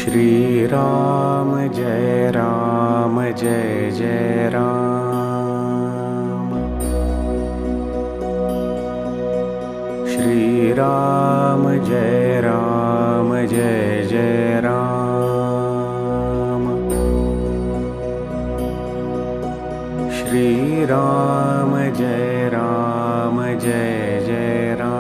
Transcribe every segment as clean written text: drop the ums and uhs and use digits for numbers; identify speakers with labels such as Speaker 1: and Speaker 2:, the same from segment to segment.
Speaker 1: Shri Ram Jai Jai Ram. Shri Ram Jai Jai Ram. Shri Ram Jai Jai Ram.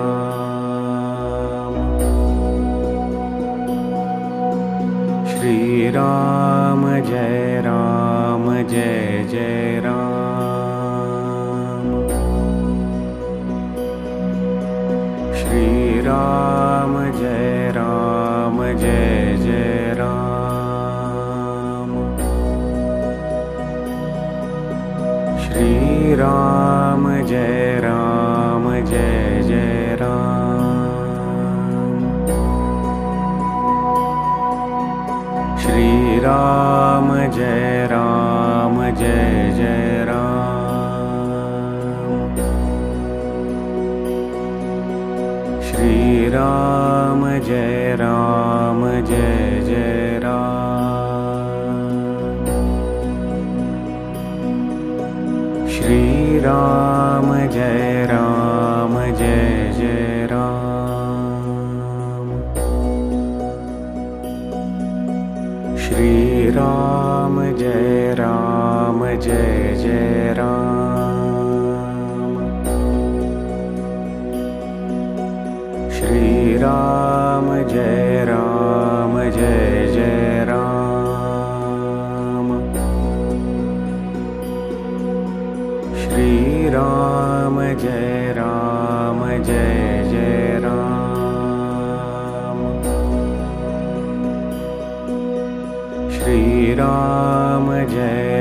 Speaker 1: Shri Ram Jai Jai Ram. Shri Ram Jai Jai Ram. Shri Ram Jai Jai Ram. Shri Ram Jai Jai Ram. Shri Ram Jai Jai Ram. Shri Ram Jai Jai Ram. Shri Ram Jai Jai Ram. Shri Ram Jai Jai Ram. Shri Ram Jai Jai Ram. Shri Ram Jai